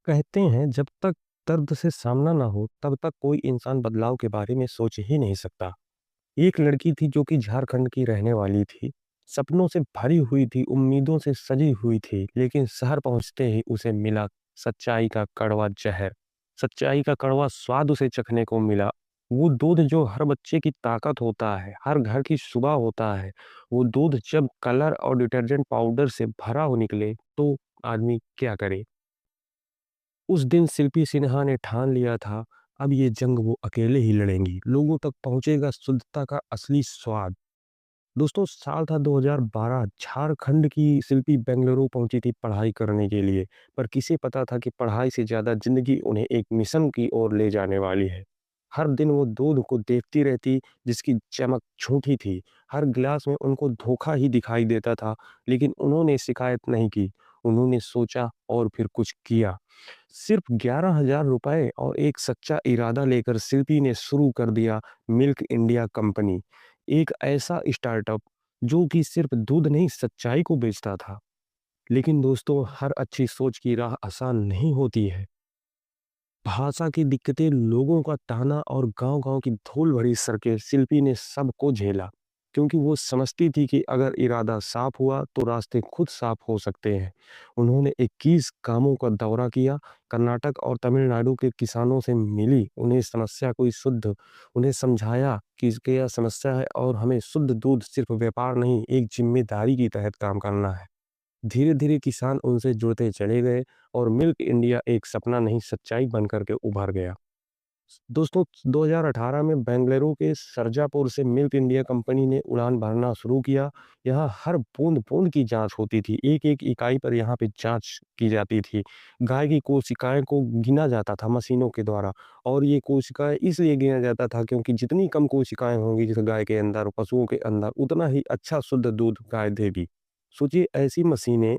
कहते हैं जब तक दर्द से सामना ना हो तब तक कोई इंसान बदलाव के बारे में सोच ही नहीं सकता। एक लड़की थी जो कि झारखंड की रहने वाली थी। सपनों से भरी हुई थी, उम्मीदों से सजी हुई थी, लेकिन शहर पहुंचते ही उसे मिला सच्चाई का कड़वा जहर। सच्चाई का कड़वा स्वाद उसे चखने को मिला। वो दूध जो हर बच्चे की ताकत होता है, हर घर की सुबह होता है, वो दूध जब कलर और डिटर्जेंट पाउडर से भरा हो निकले तो आदमी क्या करे। उस दिन शिल्पी सिन्हा ने ठान लिया था, अब ये जंग वो अकेले ही लड़ेंगी। लोगों तक पहुंचेगा शुद्धता का असली स्वाद। दोस्तों, साल था 2012। झारखंड की शिल्पी बेंगलुरु पहुंची थी पढ़ाई करने के लिए। पर किसे पता था कि पढ़ाई से ज्यादा जिंदगी उन्हें एक मिशन की ओर ले जाने वाली है। हर दिन वो दूध को देखती रहती जिसकी चमक झूठी थी। हर गिलास में उनको धोखा ही दिखाई देता था, लेकिन उन्होंने शिकायत नहीं की। उन्होंने सोचा और फिर कुछ किया। सिर्फ 11,000 रुपए और एक सच्चा इरादा लेकर शिल्पी ने शुरू कर दिया मिल्क इंडिया कंपनी। एक ऐसा स्टार्टअप जो कि सिर्फ दूध नहीं, सच्चाई को बेचता था। लेकिन दोस्तों, हर अच्छी सोच की राह आसान नहीं होती है। भाषा की दिक्कतें, लोगों का ताना और गांव-गांव की धूल भरी सड़कें, शिल्पी ने सबको झेला। क्योंकि वो समझती थी कि अगर इरादा साफ हुआ तो रास्ते खुद साफ हो सकते हैं। उन्होंने 21 गांवों का दौरा किया, कर्नाटक और तमिलनाडु के किसानों से मिली, उन्हें समस्या कोई शुद्ध उन्हें समझाया कि इसकी यह समस्या है और हमें शुद्ध दूध सिर्फ व्यापार नहीं, एक जिम्मेदारी की तहत काम करना है। धीरे-धीरे किसान उनसे जुड़ते चले गए और मिल्क इंडिया एक सपना नहीं, सच्चाई बनकर के उभर गया। दोस्तों, 2018 में बेंगलुरु के सरजापुर से मिल्क इंडिया कंपनी ने उड़ान भरना शुरू किया। यहाँ हर बूंद-बूंद की जाँच होती थी। एक-एक इकाई पर यहाँ पे जाँच की जाती थी। गाय की कोशिकाएँ को गिना जाता था मशीनों के द्वारा, और ये कोशिकाएँ इसलिए गिना जाता था क्योंकि जितनी कम कोशिकाएँ होंगी जिस गाय के अंदर, पशुओं के अंदर, उतना ही अच्छा शुद्ध दूध गाय देगी। सोचिए, ऐसी मशीनें,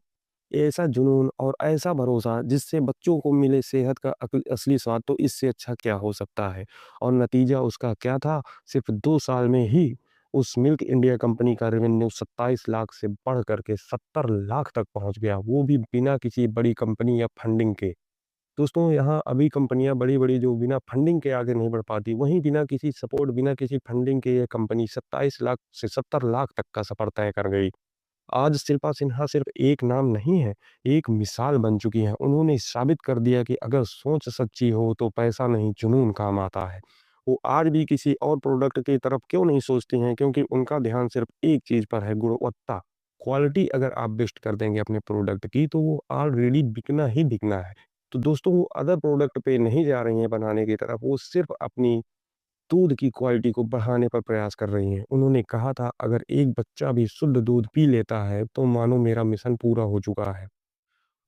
ऐसा जुनून और ऐसा भरोसा जिससे बच्चों को मिले सेहत का असली स्वाद, तो इससे अच्छा क्या हो सकता है। और नतीजा उसका क्या था, सिर्फ 2 साल में ही उस मिल्क इंडिया कंपनी का रेवेन्यू 27 लाख से बढ़ करके 70 लाख तक पहुंच गया, वो भी बिना किसी बड़ी कंपनी या फंडिंग के। दोस्तों, यहाँ अभी कंपनियां बड़ी बड़ी जो बिना फंडिंग के आगे नहीं बढ़ पाती, वहीं बिना किसी सपोर्ट, बिना किसी फंडिंग के ये कंपनी 27 लाख से 70 लाख तक का सफर तय कर गई। आज शिल्पा सिन्हा सिर्फ एक नाम नहीं है, एक मिसाल बन चुकी हैं। उन्होंने साबित कर दिया कि अगर सोच सच्ची हो तो पैसा नहीं, जुनून काम आता है। वो आज भी किसी और प्रोडक्ट की तरफ क्यों नहीं सोचती हैं, क्योंकि उनका ध्यान सिर्फ एक चीज़ पर है, गुणवत्ता। क्वालिटी अगर आप बेस्ट कर देंगे अपने प्रोडक्ट की, तो वो ऑलरेडी बिकना ही बिकना है। तो दोस्तों, वो अदर प्रोडक्ट पे नहीं जा रही हैं बनाने की तरफ, वो सिर्फ अपनी दूध की क्वालिटी को बढ़ाने पर प्रयास कर रही हैं। उन्होंने कहा था, अगर एक बच्चा भी शुद्ध दूध पी लेता है तो मानो मेरा मिशन पूरा हो चुका है।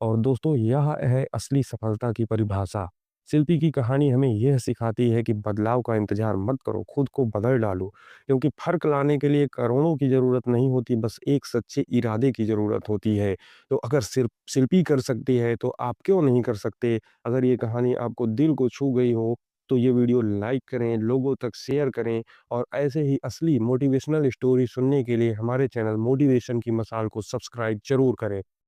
और दोस्तों, यह है असली सफलता की परिभाषा। शिल्पी की कहानी हमें यह सिखाती है कि बदलाव का इंतजार मत करो, खुद को बदल डालो। क्योंकि फर्क लाने के लिए करोड़ों की जरूरत नहीं होती, बस एक सच्चे इरादे की जरूरत होती है। तो अगर सिर्फ शिल्पी कर सकती है तो आप क्यों नहीं कर सकते। अगर ये कहानी आपको दिल को छू गई हो तो ये वीडियो लाइक करें, लोगों तक शेयर करें, और ऐसे ही असली मोटिवेशनल स्टोरी सुनने के लिए हमारे चैनल मोटिवेशन की मसाल को सब्सक्राइब जरूर करें।